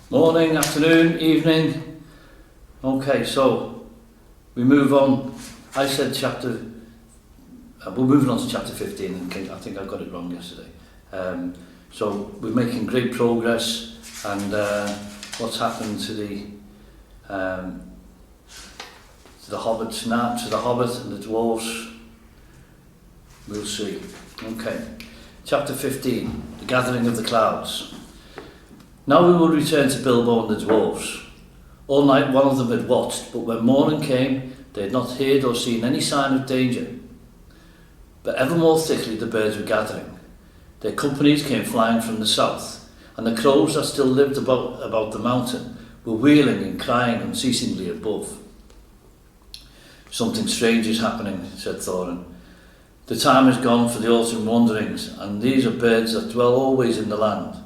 Morning, afternoon, evening. Okay, so we move on. I said we're moving on to chapter 15, and I think I got it wrong yesterday. So we're making great progress, and what's happened to the Hobbit and the dwarves, we'll see. Okay, chapter 15, the gathering of the clouds. Now we will return to Bilbo and the dwarves. All night one of them had watched, but when morning came, they had not heard or seen any sign of danger. But ever more thickly the birds were gathering. Their companies came flying from the south, and the crows that still lived about the mountain were wheeling and crying unceasingly above. Something strange is happening, said Thorin. The time is gone for the autumn wanderings, and these are birds that dwell always in the land.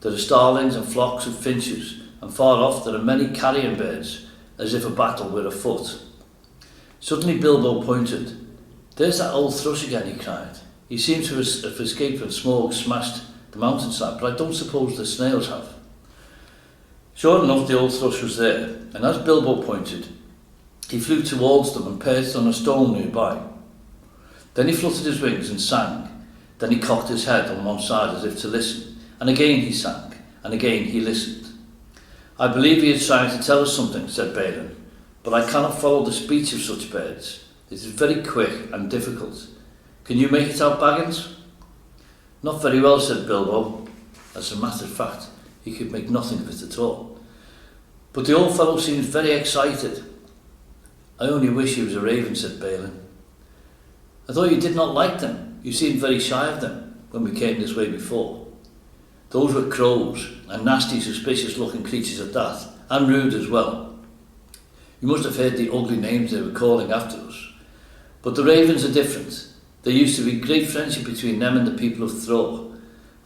There are starlings and flocks of finches, and far off there are many carrion birds, as if a battle were afoot. Suddenly Bilbo pointed. There's that old thrush again, he cried. He seems to have escaped when Smaug smashed the mountainside, but I don't suppose the snails have. Sure enough, the old thrush was there, and as Bilbo pointed, he flew towards them and perched on a stone nearby. Then he fluttered his wings and sang. Then he cocked his head on one side as if to listen. And again he sang, and again he listened. I believe he is trying to tell us something, said Balin, but I cannot follow the speech of such birds. It is very quick and difficult. Can you make it out, Baggins? Not very well, said Bilbo. As a matter of fact, he could make nothing of it at all. But the old fellow seems very excited. I only wish he was a raven, said Balin. I thought you did not like them. You seemed very shy of them when we came this way before. Those were crows, and nasty, suspicious-looking creatures at that, and rude as well. You must have heard the ugly names they were calling after us. But the ravens are different. There used to be great friendship between them and the people of Thor,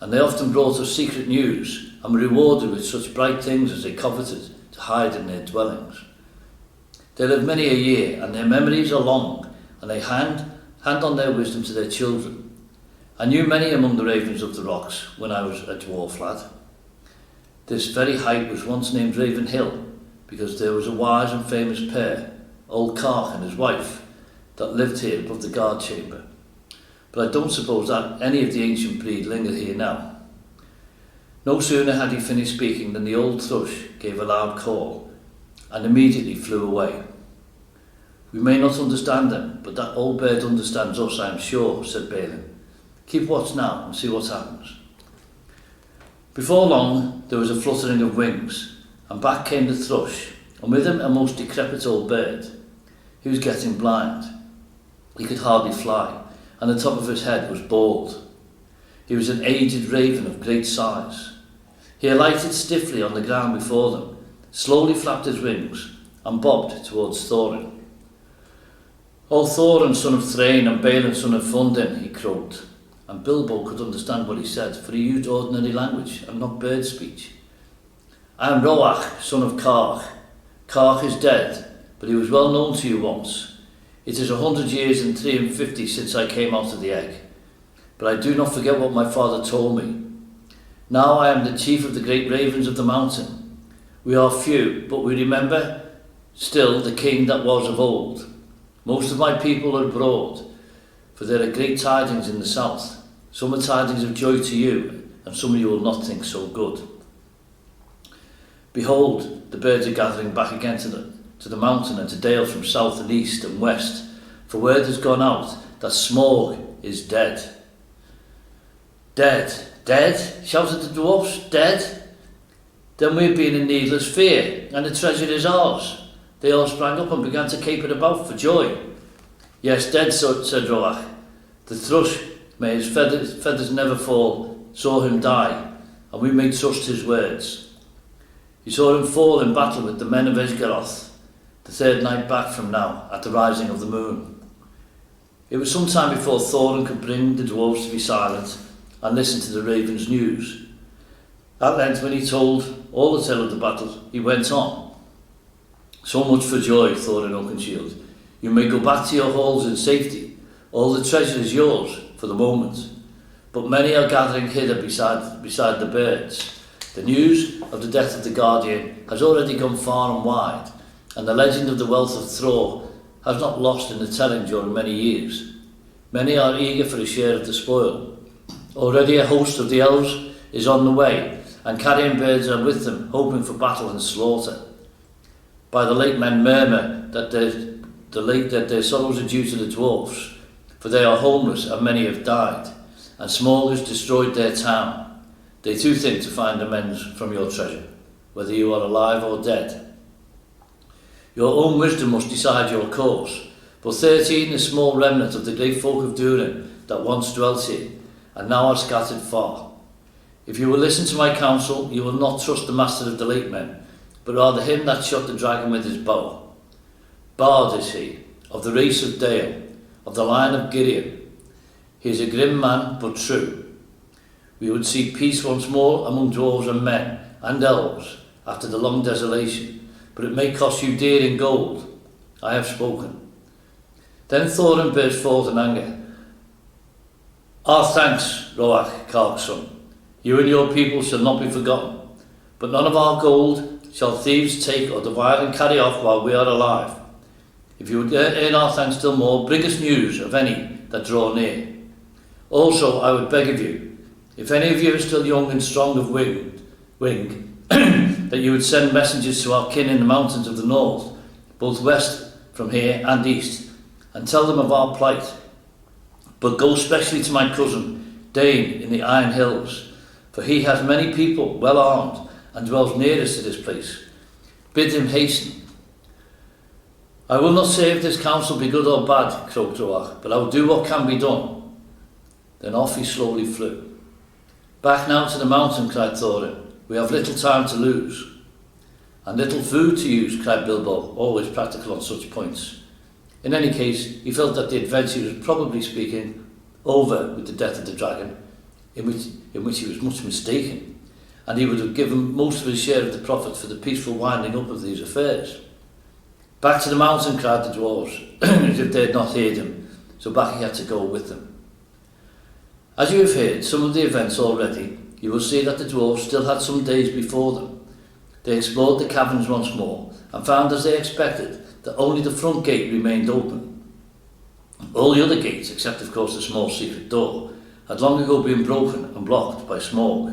and they often brought us secret news, and were rewarded with such bright things as they coveted to hide in their dwellings. They live many a year, and their memories are long, and they hand on their wisdom to their children. I knew many among the ravens of the rocks when I was a dwarf lad. This very height was once named Raven Hill, because there was a wise and famous pair, old Kark and his wife, that lived here above the guard chamber. But I don't suppose that any of the ancient breed linger here now. No sooner had he finished speaking than the old thrush gave a loud call, and immediately flew away. We may not understand them, but that old bird understands us, I am sure, said Balin. Keep watch now and see what happens. Before long, there was a fluttering of wings, and back came the thrush, and with him a most decrepit old bird. He was getting blind. He could hardly fly, and the top of his head was bald. He was an aged raven of great size. He alighted stiffly on the ground before them, slowly flapped his wings, and bobbed towards Thorin. O Thorin, son of Thrain, and Balin, son of Fundin, he croaked. And Bilbo could understand what he said, for he used ordinary language and not bird speech. I am Roach, son of Kark. Kark is dead, but he was well known to you once. It is 100 years and 350 since I came out of the egg, but I do not forget what my father told me. Now I am the chief of the great ravens of the mountain. We are few, but we remember still the king that was of old. Most of my people are abroad, for there are great tidings in the south. Some are tidings of joy to you, and some of you will not think so good. Behold, the birds are gathering back again to the mountain and to dale from south and east and west, for word has gone out that Smaug is dead. Dead? Dead? Shouted the dwarfs. Dead? Then we have been in needless fear, and the treasure is ours. They all sprang up and began to caper about for joy. Yes, dead, said Roach. The thrush, may his feathers never fall, saw him die, and we may trust his words. He saw him fall in battle with the men of Esgaroth, the third night back from now, at the rising of the moon. It was some time before Thorin could bring the dwarves to be silent and listen to the raven's news. At length, when he told all the tale of the battle, he went on. So much for joy, Thorin Oakenshield. You may go back to your halls in safety. All the treasure is yours for the moment. But many are gathering hither beside the birds. The news of the death of the Guardian has already gone far and wide, and the legend of the wealth of Thor has not lost in the telling during many years. Many are eager for a share of the spoil. Already a host of the elves is on the way, and carrion birds are with them, hoping for battle and slaughter. By the lake men murmur that their sorrows are due to the dwarfs, for they are homeless and many have died, and Smaug has destroyed their town. They too think to find amends from your treasure, whether you are alive or dead. Your own wisdom must decide your course, but 13 is a small remnant of the great folk of Durin that once dwelt here, and now are scattered far. If you will listen to my counsel, you will not trust the master of the lake men, but rather him that shot the dragon with his bow. Bard is he, of the race of Dale, of the line of Girion. He is a grim man, but true. We would seek peace once more among dwarves and men, and elves, after the long desolation, but it may cost you dear in gold. I have spoken. Then Thorin burst forth in anger. Our thanks, Roach, Kark's son. You and your people shall not be forgotten, but none of our gold shall thieves take or divide and carry off while we are alive. If you would earn our thanks still more, bring us news of any that draw near. Also, I would beg of you, if any of you are still young and strong of wing, that you would send messengers to our kin in the mountains of the north, both west from here and east, and tell them of our plight. But go specially to my cousin, Dane, in the Iron Hills, for he has many people well armed and dwells nearest to this place. Bid him hasten. I will not say if this counsel be good or bad, croaked Roach, but I will do what can be done. Then off he slowly flew. Back now to the mountain, cried Thorin. We have little time to lose. And little food to use, cried Bilbo, always practical on such points. In any case, he felt that the adventure was probably speaking over with the death of the dragon, in which he was much mistaken, and he would have given most of his share of the profit for the peaceful winding up of these affairs. Back to the mountain, cried the dwarves, as if they had not heard him, so back he had to go with them. As you have heard some of the events already, you will see that the dwarves still had some days before them. They explored the caverns once more, and found, as they expected, that only the front gate remained open. All the other gates, except of course the small secret door, had long ago been broken and blocked by Smaug,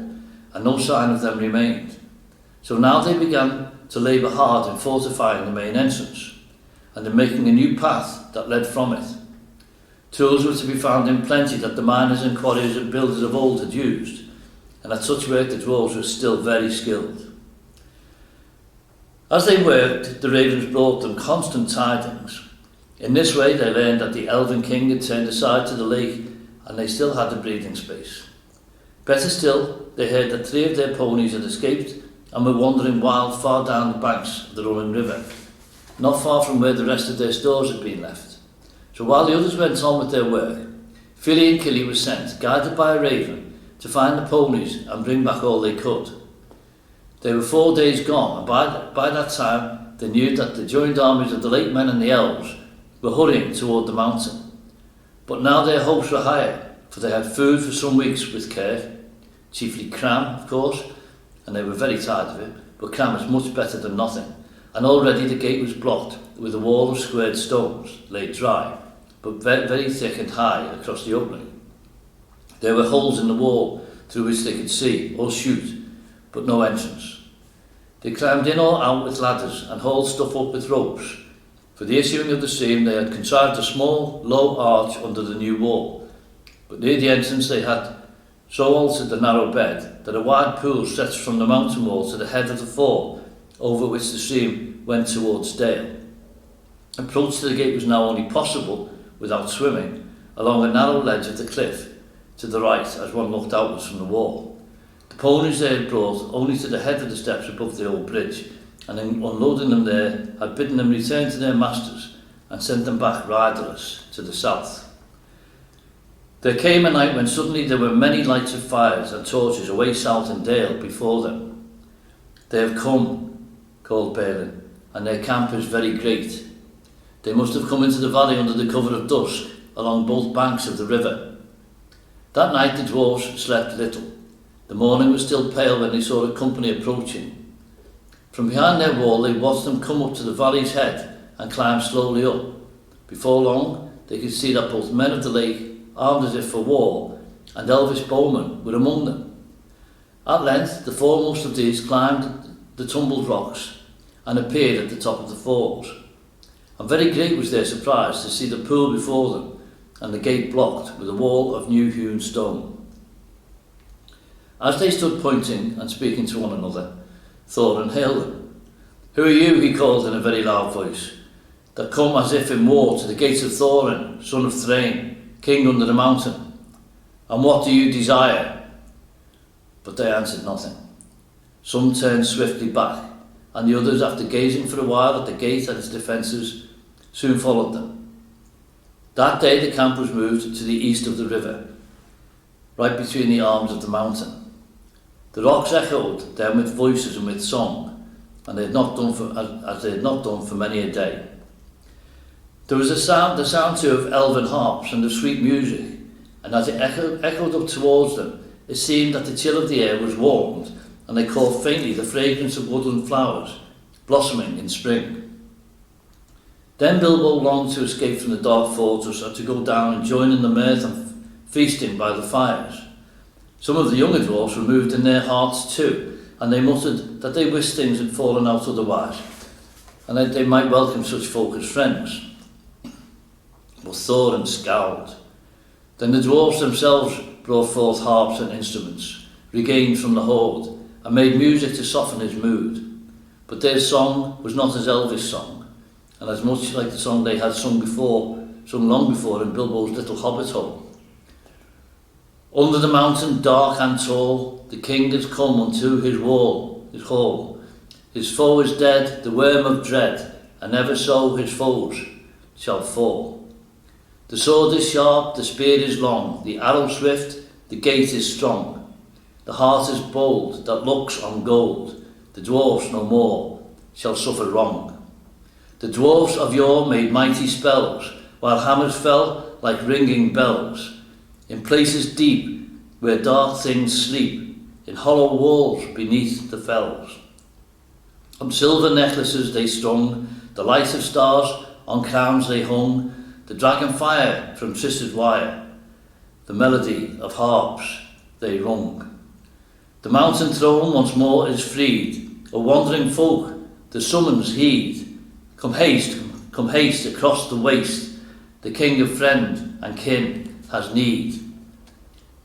and no sign of them remained. So now they began to labour hard in fortifying the main entrance, and in making a new path that led from it. Tools were to be found in plenty that the miners and quarriers and builders of old had used, and at such work the dwarves were still very skilled. As they worked, the ravens brought them constant tidings. In this way they learned that the Elven King had turned aside to the lake, and they still had a breathing space. Better still, they heard that 3 of their ponies had escaped and were wandering wild far down the banks of the running river, not far from where the rest of their stores had been left. So while the others went on with their work, Philly and Killy were sent, guided by a raven, to find the ponies and bring back all they could. They were 4 days gone, and by that time they knew that the joined armies of the lake men and the elves were hurrying toward the mountain. But now their hopes were higher, for they had food for some weeks with care, chiefly cram, of course, and they were very tired of it, but cram is much better than nothing, and already the gate was blocked with a wall of squared stones laid dry, but very thick and high across the opening. There were holes in the wall through which they could see or shoot, but no entrance. They climbed in or out with ladders and hauled stuff up with ropes. For the issuing of the stream they had contrived a small, low arch under the new wall, but near the entrance they had so altered the narrow bed that a wide pool stretched from the mountain wall to the head of the fall, over which the stream went towards Dale. Approach to the gate was now only possible, without swimming, along a narrow ledge of the cliff to the right as one looked outwards from the wall. The ponies they had brought only to the head of the steps above the old bridge, and in unloading them there had bidden them return to their masters and sent them back riderless to the south. There came a night when suddenly there were many lights of fires and torches away south in Dale before them. They have come, called Balin, and their camp is very great. They must have come into the valley under the cover of dusk, along both banks of the river. That night the dwarves slept little. The morning was still pale when they saw a company approaching. From behind their wall they watched them come up to the valley's head and climb slowly up. Before long they could see that both men of the lake, armed as if for war, and elvish bowmen were among them. At length the foremost of these climbed the tumbled rocks and appeared at the top of the falls. And very great was their surprise to see the pool before them and the gate blocked with a wall of new-hewn stone. As they stood pointing and speaking to one another, Thorin hailed them. "Who are you," he called in a very loud voice, "that come as if in war to the gates of Thorin, son of Thrain, king under the mountain? And what do you desire?" But they answered nothing. Some turned swiftly back, and the others, after gazing for a while at the gate and its defences, soon followed them. That day the camp was moved to the east of the river, right between the arms of the mountain. The rocks echoed then with voices and with song, and they had not done as they had not done for many a day. There was the sound too of elven harps and of sweet music, and as it echoed up towards them, it seemed that the chill of the air was warmed, and they caught faintly the fragrance of woodland flowers blossoming in spring. Then Bilbo longed to escape from the dark fortress and to go down and join in the mirth and feasting by the fires. Some of the younger dwarfs were moved in their hearts too, and they muttered that they wished things had fallen out otherwise, and that they might welcome such folk as friends. But Thorin scowled. Then the dwarfs themselves brought forth harps and instruments, regained from the hoard, and made music to soften his mood. But their song was not as Elvish song, and as much like the song they had sung long before in Bilbo's little hobbit home. Under the mountain dark and tall, the king has come unto his hall. His foe is dead, the worm of dread, and ever so his foes shall fall. The sword is sharp, the spear is long, the arrow swift, the gate is strong. The heart is bold that looks on gold, the dwarfs no more shall suffer wrong. The dwarfs of yore made mighty spells, while hammers fell like ringing bells. In places deep, where dark things sleep, in hollow walls beneath the fells. On silver necklaces they strung, the light of stars on crowns they hung, the dragon fire from twisted wire, the melody of harps they rung. The mountain throne once more is freed, O wandering folk, the summons heed. Come haste across the waste, the king of friend and kin has need.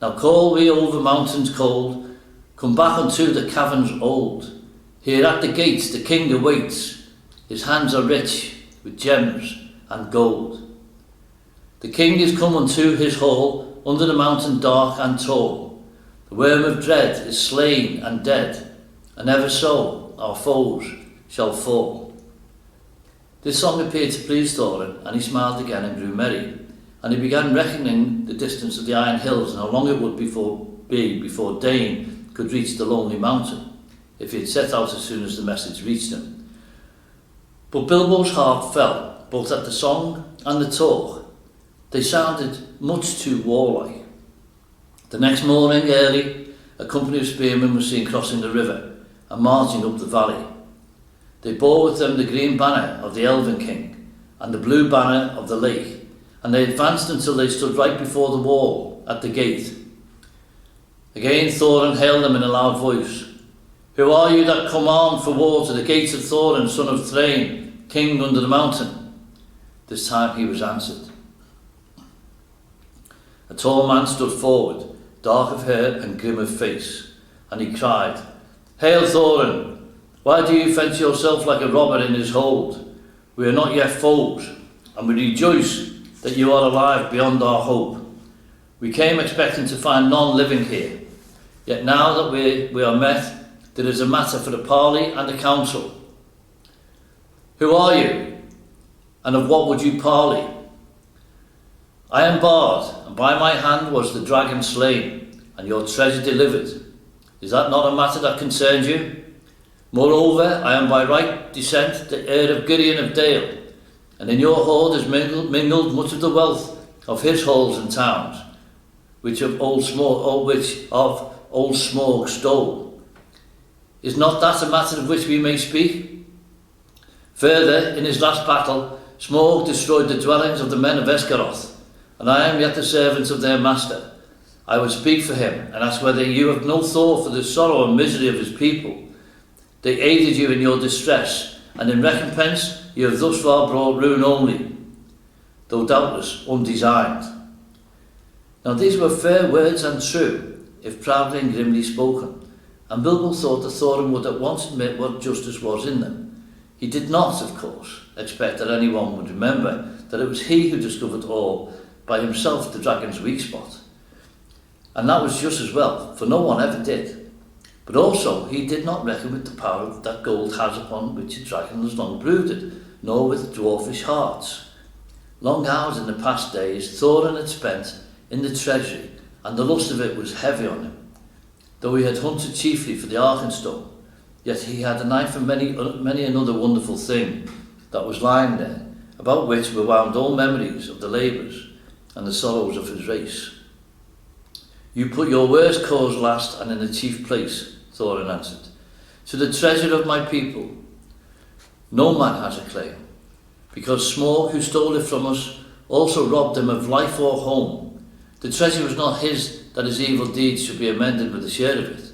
Now call we over mountains cold, come back unto the caverns old. Here at the gates the king awaits, his hands are rich with gems and gold. The king is come unto his hall, under the mountain dark and tall. The worm of dread is slain and dead, and ever so our foes shall fall. This song appeared to please Thorin, and he smiled again and grew merry, and he began reckoning the distance of the Iron Hills and how long it would be before Dane could reach the lonely mountain, if he had set out as soon as the message reached him. But Bilbo's heart fell, both at the song and the talk. They sounded much too warlike. The next morning early, a company of spearmen was seen crossing the river and marching up the valley. They bore with them the green banner of the Elven King and the blue banner of the lake, and they advanced until they stood right before the wall at the gate. Again Thorin hailed them in a loud voice. "Who are you that come armed for war to the gates of Thorin, son of Thrain, king under the mountain?" This time he was answered. A tall man stood forward, dark of hair and grim of face, and he cried, "Hail Thorin! Why do you fence yourself like a robber in his hold? We are not yet foes, and we rejoice that you are alive beyond our hope. We came expecting to find none living here, yet now that we are met, there is a matter for the parley and the council. Who are you, and of what would you parley?" "I am Bard, and by my hand was the dragon slain, and your treasure delivered. Is that not a matter that concerns you? Moreover, I am by right descent the heir of Girion of Dale, and in your hoard is mingled much of the wealth of his halls and towns, which of old Smaug stole. Is not that a matter of which we may speak? Further, in his last battle, Smaug destroyed the dwellings of the men of Esgaroth, and I am yet the servant of their master. I would speak for him, and ask whether you have no thought for the sorrow and misery of his people. They aided you in your distress, and in recompense you have thus far brought ruin only, though doubtless undesigned. Now these were fair words and true, if proudly and grimly spoken, and Bilbo thought that Thorin would at once admit what justice was in them. He did not, of course, expect that anyone would remember that it was he who discovered all by himself the dragon's weak spot. And that was just as well, for no one ever did. But also he did not reckon with the power that gold has upon which a dragon has long brooded, nor with dwarfish hearts. Long hours in the past days Thorin had spent in the treasury, and the lust of it was heavy on him. Though he had hunted chiefly for the Arkenstone, yet he had an eye for many another wonderful thing that was lying there, about which were wound all memories of the labours and the sorrows of his race. You put your worst cause last and in the chief place, Thorin answered. To the treasure of my people. No man has a claim, because Smaug, who stole it from us, also robbed him of life or home. The treasure was not his, that his evil deeds should be amended with a share of it.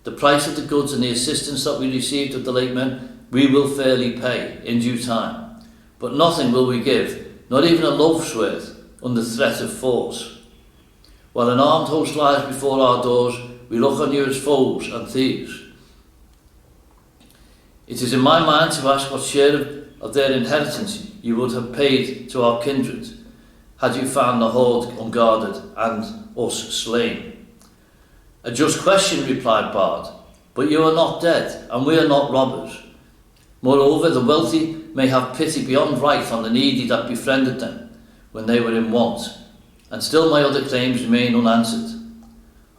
The price of the goods and the assistance that we received of the late men, we will fairly pay in due time. But nothing will we give, not even a loaf's worth, under threat of force. While an armed host lies before our doors, we look on you as foes and thieves. It is in my mind to ask what share of their inheritance you would have paid to our kindred, had you found the hoard unguarded and us slain. A just question, replied Bard, but you are not dead, and we are not robbers. Moreover, the wealthy may have pity beyond right on the needy that befriended them when they were in want, and still my other claims remain unanswered.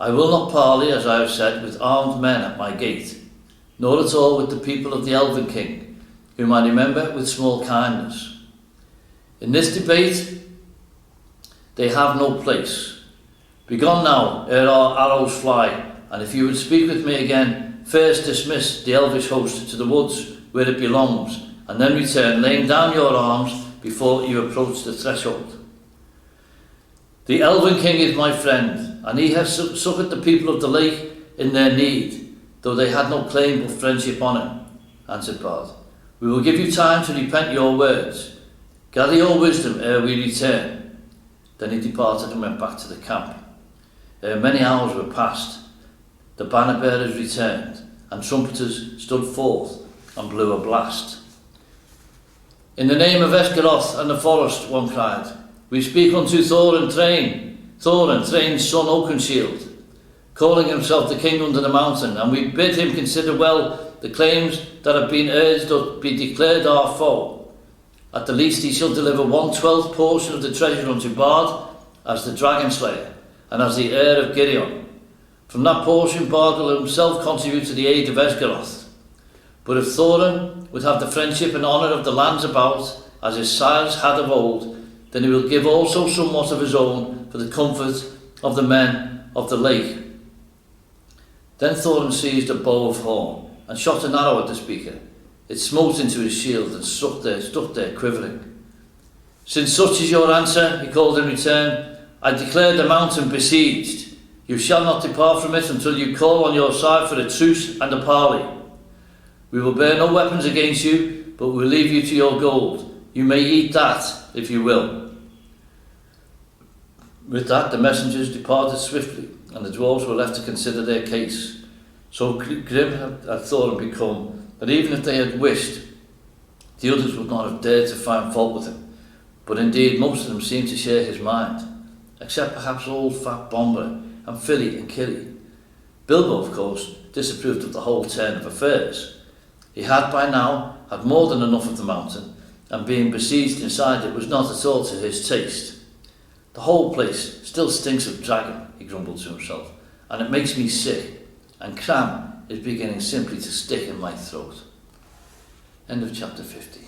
I will not parley, as I have said, with armed men at my gate, nor at all with the people of the Elven King, whom I remember with small kindness. In this debate they have no place. Begone now, ere our arrows fly, and if you would speak with me again, first dismiss the elvish host to the woods where it belongs, and then return, laying down your arms before you approach the threshold. The Elven King is my friend, and he has succoured the people of the lake in their need, though they had no claim but friendship on him, answered Bard. We will give you time to repent your words. Gather your wisdom ere we return. Then he departed and went back to the camp. Ere many hours were passed, the banner bearers returned, and trumpeters stood forth and blew a blast. In the name of Esgaroth and the forest, one cried, we speak unto Thorin Thrain's son Oakenshield, calling himself the king under the mountain, and we bid him consider well the claims that have been urged to be declared our foe. At the least he shall deliver 1/12 portion of the treasure unto Bard as the dragon slayer, and as the heir of Girion. From that portion Bard will himself contribute to the aid of Esgaroth. But if Thorin would have the friendship and honour of the lands about, as his sires had of old, then he will give also somewhat of his own for the comfort of the men of the lake. Then Thorin seized a bow of horn and shot an arrow at the speaker. It smote into his shield and stuck there quivering. Since such is your answer, he called in return, I declare the mountain besieged. You shall not depart from it until you call on your side for a truce and a parley. We will bear no weapons against you, but will leave you to your gold. You may eat that, if you will. With that, the messengers departed swiftly, and the dwarves were left to consider their case. So grim had Thorin become, that even if they had wished, the others would not have dared to find fault with him. But indeed, most of them seemed to share his mind, except perhaps old fat Bombur and Filly and Killy. Bilbo, of course, disapproved of the whole turn of affairs. He had by now had more than enough of the mountain, and being besieged inside it was not at all to his taste. The whole place still stinks of dragon, he grumbled to himself, and it makes me sick, and cram is beginning simply to stick in my throat. End of chapter 50.